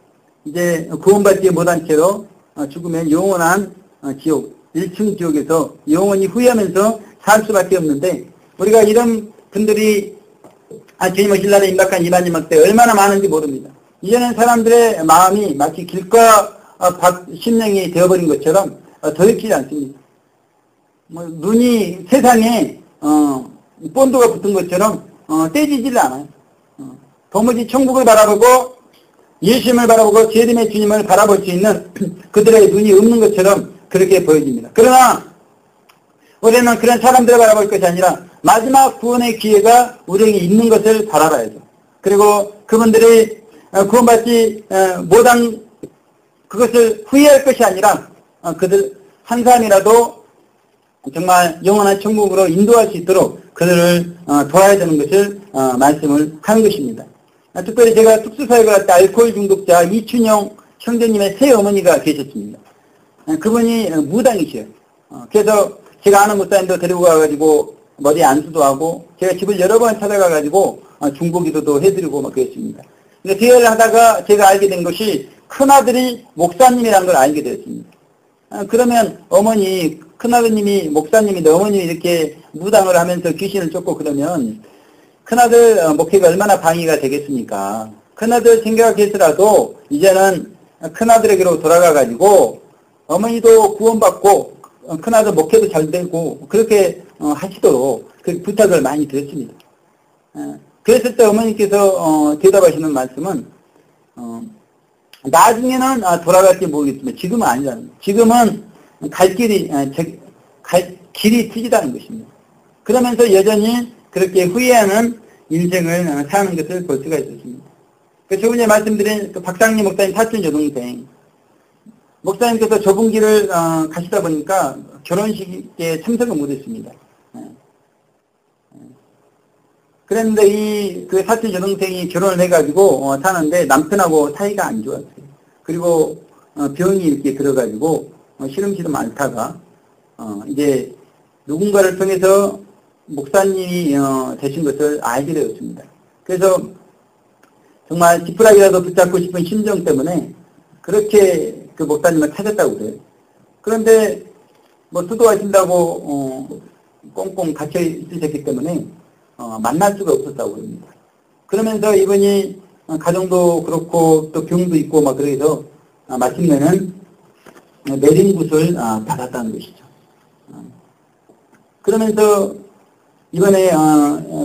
이제 구원받지 못한 채로 죽으면 영원한 지옥, 1층 지옥에서 영원히 후회하면서 살 수밖에 없는데 우리가 이런 분들이 주님 오실 날에 임박한 이마지막 때 얼마나 많은지 모릅니다. 이제는 사람들의 마음이 마치 길가 심령이 되어버린 것처럼 더럽히지 않습니다. 눈이 세상에 본드가 붙은 것처럼 떼지질 않아요. 도무지 천국을 바라보고 예수님을 바라보고 재림의 주님을 바라볼 수 있는 그들의 눈이 없는 것처럼 그렇게 보여집니다. 그러나 우리는 그런 사람들을 바라볼 것이 아니라 마지막 구원의 기회가 우리에게 있는 것을 바라봐야죠. 그리고 그분들이 구원받지 못한 그것을 후회할 것이 아니라 그들 한 사람이라도 정말 영원한 천국으로 인도할 수 있도록 그들을 도와야 되는 것을 말씀을 하는 것입니다. 특별히 제가 특수사역을 할 때 알코올 중독자 이춘영 형제님의 새어머니가 계셨습니다. 그분이 무당이셔요. 그래서 제가 아는 목사님도 데리고 가가지고 머리에 안수도 하고 제가 집을 여러 번 찾아가가지고 중보기도도 해드리고 막 그랬습니다. 근데 대화를 하다가 제가 알게 된 것이 큰아들이 목사님이라는 걸 알게 되었습니다. 그러면 어머니, 큰아드님이 목사님인데 어머님이 이렇게 무당을 하면서 귀신을 쫓고 그러면 큰아들 목회가 얼마나 방해가 되겠습니까? 큰아들 생각해서라도 이제는 큰아들에게로 돌아가가지고 어머니도 구원받고 큰아들 목회도 잘 되고 그렇게 하시도록 그 부탁을 많이 드렸습니다. 그랬을 때 어머니께서 대답하시는 말씀은 나중에는 돌아갈지 모르겠지만 지금은 아니라는 거예요. 지금은 갈 길이 트지다는 것입니다. 그러면서 여전히 그렇게 후회하는 인생을 사는 것을 볼 수가 있었습니다. 저번에 말씀드린 그 박상리 목사님 사촌 여동생 목사님께서 좁은 길을 가시다 보니까 결혼식에 참석을 못했습니다. 그런데 그 사촌 여동생이 결혼을 해가지고 사는데 남편하고 사이가 안 좋았어요. 그리고 병이 이렇게 들어가지고 시름시름 앓다가 이제 누군가를 통해서 목사님이 되신 것을 알게 되었습니다. 그래서 정말 지푸라기라도 붙잡고 싶은 심정 때문에 그렇게 그 목사님을 찾았다고 그래요. 그런데 수도하신다고 꽁꽁 갇혀 있으셨기 때문에 만날 수가 없었다고 합니다. 그러면서 이분이 가정도 그렇고 또 병도 있고 막 그래서 마침내는 내림굿을 받았다는 것이죠. 그러면서 이번에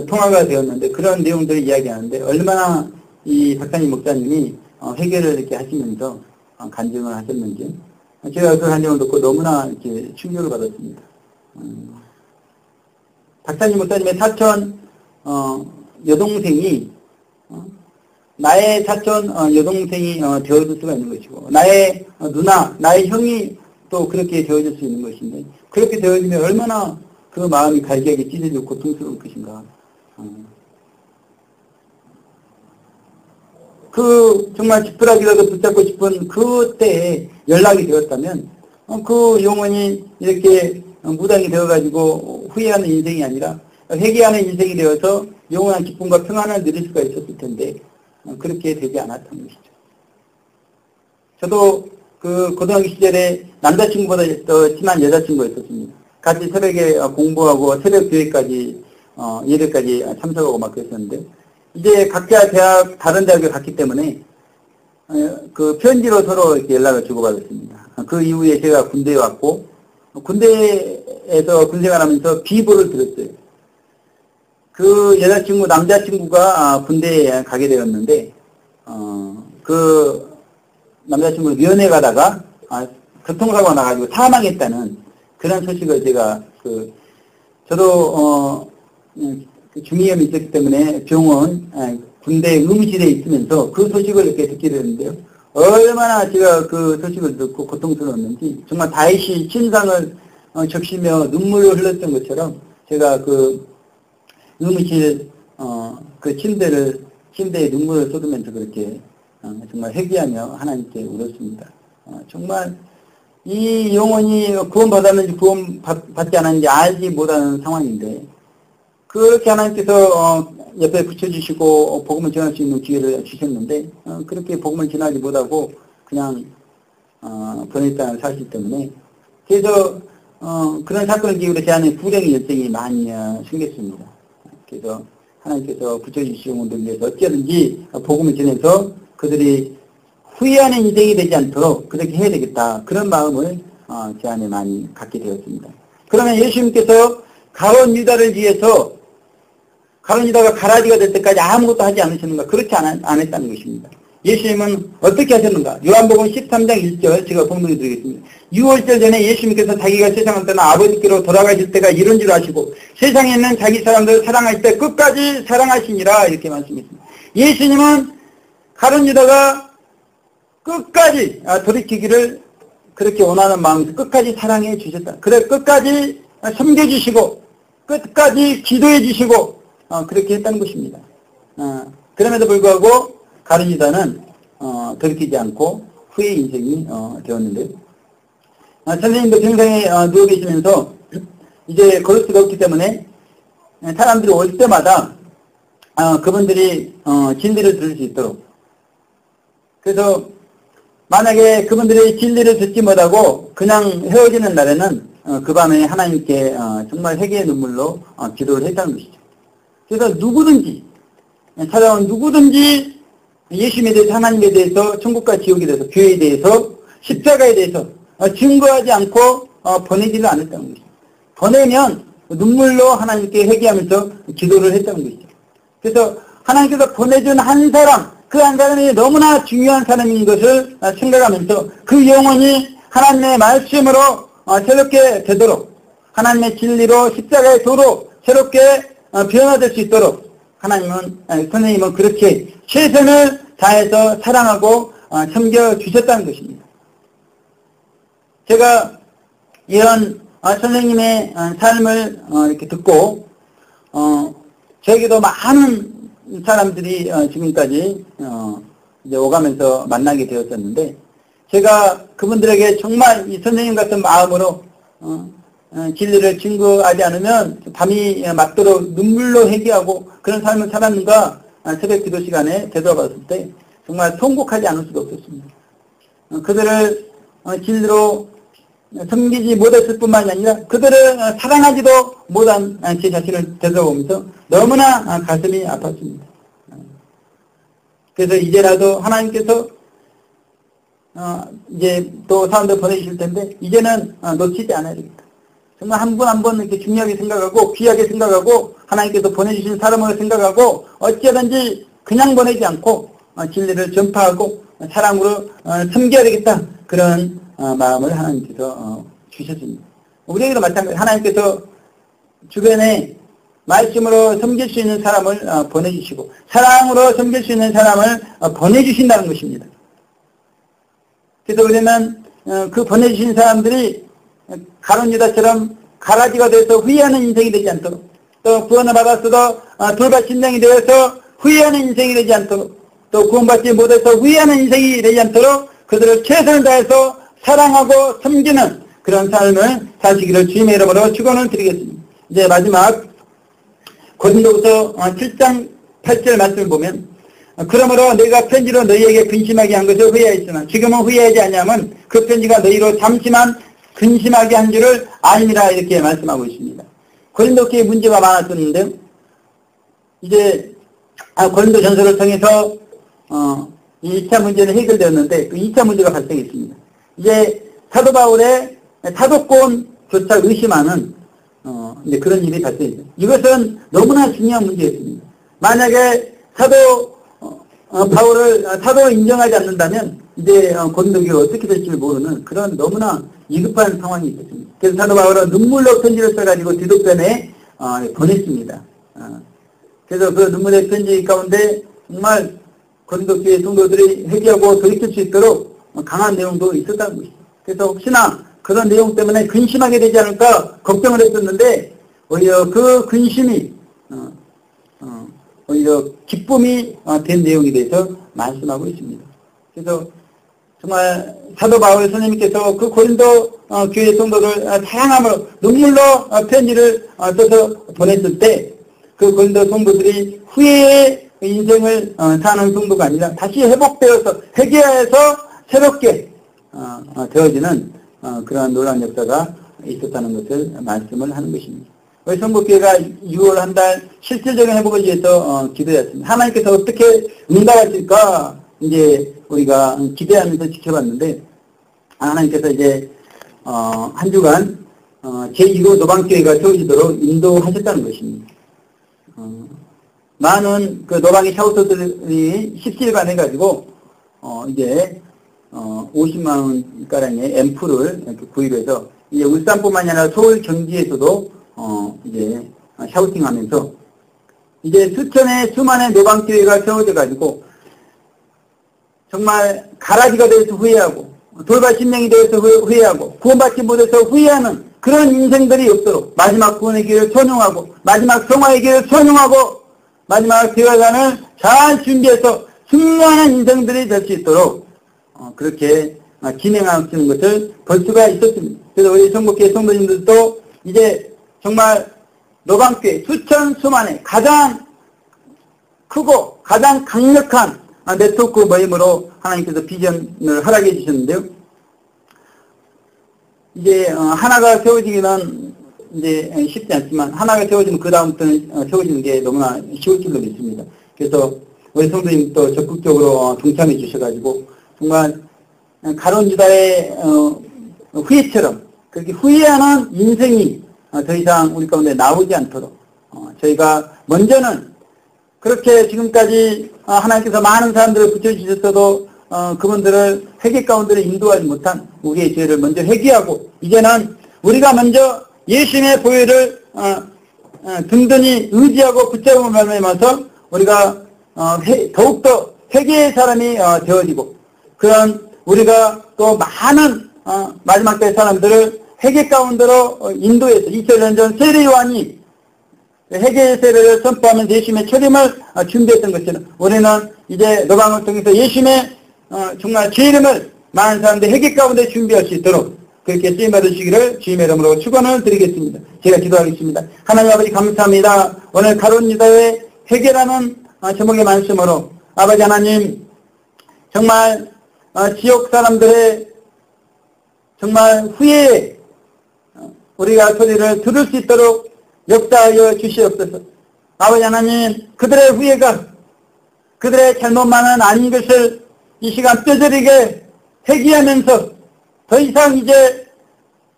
통화가 되었는데 그런 내용들을 이야기하는데 얼마나 이 박찬희 목사님이 회개를 이렇게 하시면서 간증을 하셨는지 제가 그 간증을 듣고 너무나 이렇게 충격을 받았습니다. 박찬희 목사님의 사촌 여동생이 나의 사촌 여동생이 되어줄 수가 있는 것이고 나의 누나, 나의 형이 또 그렇게 되어줄 수 있는 것인데 그렇게 되어지면 얼마나 그 마음이 갈기하게 찢어지고 고통스러울 것인가. 정말 지푸라기라도 붙잡고 싶은 그때에 연락이 되었다면 그 영혼이 이렇게 무당이 되어가지고 후회하는 인생이 아니라 회개하는 인생이 되어서 영원한 기쁨과 평안을 누릴 수가 있었을 텐데 그렇게 되지 않았다는 것이죠. 저도 그 고등학교 시절에 남자친구보다 더 친한 여자친구가 있었습니다. 같이 새벽에 공부하고 새벽 교회까지 예배까지 참석하고 막 그랬었는데 이제 각자 다른 대학에 갔기 때문에 그 편지로 서로 이렇게 연락을 주고받았습니다. 그 이후에 제가 군대에 왔고 군대에서 군생활하면서 비보를 들었어요. 그 여자친구 남자친구가 군대에 가게 되었는데 그 남자친구를 면회 가다가 교통사고가 나가지고 사망했다는 그런 소식을 제가 저도 중이염이 있었기 때문에 병원 군대 의무실에 있으면서 그 소식을 이렇게 듣게 되는데요. 얼마나 제가 그 소식을 듣고 고통스러웠는지 정말 다윗이 침상을 적시며 눈물을 흘렸던 것처럼 제가 그 의무실 그 침대에 눈물을 쏟으면서 그렇게 정말 회개하며 하나님께 울었습니다. 정말 이 영혼이 구원받았는지 구원받지 않았는지 알지 못하는 상황인데 그렇게 하나님께서 옆에 붙여주시고 복음을 전할 수 있는 기회를 주셨는데 그렇게 복음을 전하지 못하고 그냥 번외 땅을 사실 때문에 그래서 그런 사건을 기울여 제 안에 불행의 열정이 많이 생겼습니다. 그래서 하나님께서 붙여주신 영혼들 위해서 어찌하든지 복음을 전해서 그들이 후회하는 인생이 되지 않도록 그렇게 해야 되겠다. 그런 마음을 제 안에 많이 갖게 되었습니다. 그러면 예수님께서 가룟 유다를 위해서 가룟 유다가 가라지가 될 때까지 아무것도 하지 않으셨는가? 그렇게 안 했다는 것입니다. 예수님은 어떻게 하셨는가? 요한복음 13장 1절 제가 봉독해 드리겠습니다. 6월절 전에 예수님께서 자기가 세상을 떠나 아버지께로 돌아가실 때가 이런 줄 아시고 세상에 있는 자기 사람들을 사랑할 때 끝까지 사랑하시니라 이렇게 말씀했습니다. 예수님은 가룟 유다가 끝까지 돌이키기를 그렇게 원하는 마음에서 끝까지 사랑해 주셨다. 그래 끝까지 섬겨주시고 끝까지 기도해 주시고 그렇게 했다는 것입니다. 그럼에도 불구하고 가룟 유다는 돌이키지 않고 후의 인생이 되었는데요. 선생님도 평생에 누워 계시면서 이제 걸을 수가 없기 때문에 사람들이 올 때마다 그분들이 진리를 들을 수 있도록 그래서 만약에 그분들이 진리를 듣지 못하고 그냥 헤어지는 날에는 그 밤에 하나님께 정말 회개의 눈물로 기도를 했다는 것이죠. 그래서 누구든지 찾아온 누구든지 예수님에 대해서 하나님에 대해서 천국과 지옥에 대해서 교회에 대해서 십자가에 대해서 증거하지 않고 보내지를 않았다는 것이죠. 보내면 눈물로 하나님께 회개하면서 기도를 했다는 것이죠. 그래서 하나님께서 보내준 한 사람 그 한 사람이 너무나 중요한 사람인 것을 생각하면서 그 영혼이 하나님의 말씀으로 새롭게 되도록 하나님의 진리로 십자가의 도로 새롭게 변화될 수 있도록 선생님은 그렇게 최선을 다해서 사랑하고 섬겨주셨다는 것입니다. 제가 이런 선생님의 삶을 이렇게 듣고 저에게도 많은 사람들이 지금까지 이제 오가면서 만나게 되었었는데, 제가 그분들에게 정말 이 선생님 같은 마음으로 진리를 증거하지 않으면 밤이 맞도록 눈물로 회개하고 그런 삶을 살았는가 새벽 기도 시간에 되돌아봤을 때 정말 통곡하지 않을 수가 없었습니다. 그들을 진리로 섬기지 못했을 뿐만이 아니라 그들을 사랑하지도 못한 제 자신을 되돌아보면서 너무나 가슴이 아팠습니다. 그래서 이제라도 하나님께서 이제 또 사람들 보내주실 텐데 이제는 놓치지 않아야 됩니다. 정말 한 분 한 분 이렇게 중요하게 생각하고 귀하게 생각하고 하나님께서 보내주신 사람으로 생각하고 어찌하든지 그냥 보내지 않고 진리를 전파하고 사랑으로 섬겨야 되겠다, 그런 마음을 하나님께서 주셨습니다. 우리에게도 마찬가지, 하나님께서 주변에 말씀으로 섬길 수 있는 사람을 보내주시고 사랑으로 섬길 수 있는 사람을 보내주신다는 것입니다. 그래서 우리는 그 보내주신 사람들이 가룟 유다처럼 가라지가 돼서 후회하는 인생이 되지 않도록, 또 구원을 받았어도 돌밭 심령이 되어서 후회하는 인생이 되지 않도록, 또 구원받지 못해서 후회하는 인생이 되지 않도록 그들을 최선을 다해서 사랑하고 섬기는 그런 삶을 사시기를 주님의 이름으로 축원을 드리겠습니다. 이제 마지막 고린도후서 7장 8절 말씀을 보면, 그러므로 내가 편지로 너희에게 근심하게 한 것을 후회하였으나 지금은 후회하지 아니하면 그 편지가 너희로 잠시만 근심하게 한 줄을 아니라, 이렇게 말씀하고 있습니다. 고린도 교회에 문제가 많았었는데 이제 고린도 전서를 통해서 2차 문제는 해결되었는데 그 2차 문제가 발생했습니다. 이제 사도 바울의 사도권조차 의심하는 이제 그런 일이 발생했어요. 이것은 너무나 중요한 문제였습니다. 만약에 사도 바울을 사도로 인정하지 않는다면 이제 고린도 교회가 어떻게 될지 모르는 그런 너무나 위급한 상황이 있었습니다. 그래서 사도 바울은 눈물로 편지를 써가지고 디도편에 보냈습니다. 그래서 그 눈물의 편지 가운데 정말 고린도 교회 성도들이 회개하고 돌이킬 수 있도록 강한 내용도 있었다는 것이죠. 그래서 혹시나 그런 내용 때문에 근심하게 되지 않을까 걱정을 했었는데 오히려 그 근심이 오히려 기쁨이 된 내용에 대해서 말씀하고 있습니다. 그래서 정말 사도 바울 선생님께서 그 고린도 교회 성도를 사랑함으로 눈물로 편지를 써서 보냈을 때 그 고린도 성도들이 후회의 인생을 사는 성도가 아니라 다시 회복되어서 회개해서 새롭게 되어지는 그러한 놀라운 역사가 있었다는 것을 말씀을 하는 것입니다. 우리 성북교회가 6월 한 달 실질적인 회복을 위해서 기도했습니다. 하나님께서 어떻게 응답하실까 이제 우리가 기대하면서 지켜봤는데, 하나님께서 이제 한 주간 제2호 노방교회가 세워지도록 인도하셨다는 것입니다. 많은 그 노방의 샤우터들이 17간 해가지고 이제 50만 원가량의 앰프를 이렇게 구입을 해서 이제 울산뿐만이 아니라 서울 경기에서도 이제 샤우팅하면서 이제 수천의 수만의 노방교회가 세워져 가지고 정말 가라지가 되어서 후회하고 돌발 심령이 되어서 후회하고 구원받지 못해서 후회하는 그런 인생들이 없도록 마지막 구원의 길을 선용하고 마지막 성화의 길을 선용하고 마지막 대화관을 잘 준비해서 승리하는 인생들이 될 수 있도록 그렇게 진행하시는 것을 볼 수가 있었습니다. 그래서 우리 성북교회 성도님들도 이제 정말 노방교회 수천 수만의 가장 크고 가장 강력한 네트워크 모임으로 하나님께서 비전을 허락해 주셨는데요. 이제 하나가 세워지기는 이제 쉽지 않지만 하나가 세워지면 그 다음부터는 세워지는 게 너무나 쉬울 줄로 믿습니다. 그래서 우리 성도님도 적극적으로 동참해 주셔가지고 정말 가룟 유다의 후회처럼 그렇게 후회하는 인생이 더 이상 우리 가운데 나오지 않도록 저희가 먼저는 그렇게 지금까지 하나님께서 많은 사람들을 붙여주셨어도 그분들을 회개 가운데로 인도하지 못한 우리의 죄를 먼저 회개하고 이제는 우리가 먼저 예수님의 보혈을 든든히 의지하고 붙잡음을 말미암아서 우리가 더욱더 회개의 사람이 되어지고 그런 우리가 또 많은 마지막 때 사람들을 회개 가운데로 인도해서 2000년 전 세례요한이 회개의 세례를 선포하면서 예수님의 초림을 준비했던 것처럼 우리는 이제 노방을 통해서 예수님의 정말 주 이름을 많은 사람들 회개 가운데 준비할 수 있도록 그렇게 쓰임 받으시기를 주님의 이름으로 축원을 드리겠습니다. 제가 기도하겠습니다. 하나님 아버지 감사합니다. 오늘 가룟 유다의 회개라는 제목의 말씀으로 아버지 하나님 정말 지옥 사람들의 정말 후회에 우리가 소리를 들을 수 있도록 역사하여 주시옵소서. 아버지 하나님 그들의 후회가 그들의 잘못만은 아닌 것을 이 시간 뼈저리게 회개하면서 더 이상 이제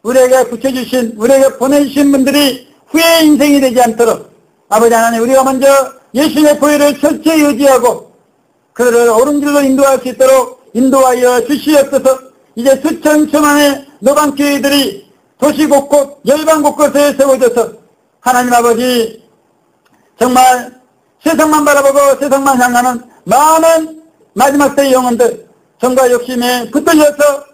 우리에게 붙여주신 우리에게 보내주신 분들이 후회의 인생이 되지 않도록 아버지 하나님 우리가 먼저 예수님의 보혈을 철저히 의지하고 그들을 옳은 길로 인도할 수 있도록 인도하여 주시옵소서. 이제 수천 천만의 노방교회들이 도시 곳곳 열방 곳곳에 세워져서 하나님 아버지 정말 세상만 바라보고 세상만 향하는 많은 마지막 때의 영혼들 정과 욕심에 붙들려서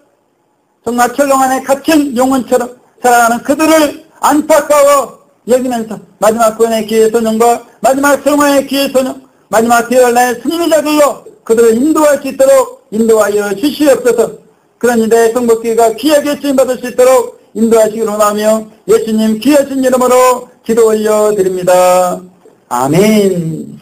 정말 철롱 안에 갇힌 영혼처럼 살아가는 그들을 안타까워 여기면서 마지막 구원의 기회 소년과 마지막 성화의 기회 소년 마지막 대열의 승리자들로 그들을 인도할 수 있도록 인도하여 주시옵소서. 그런 이들의 성복기가 귀하게 쓰임받을 수 있도록 인도하시기를 원하며 예수님 귀하신 이름으로 기도 올려드립니다. 아멘.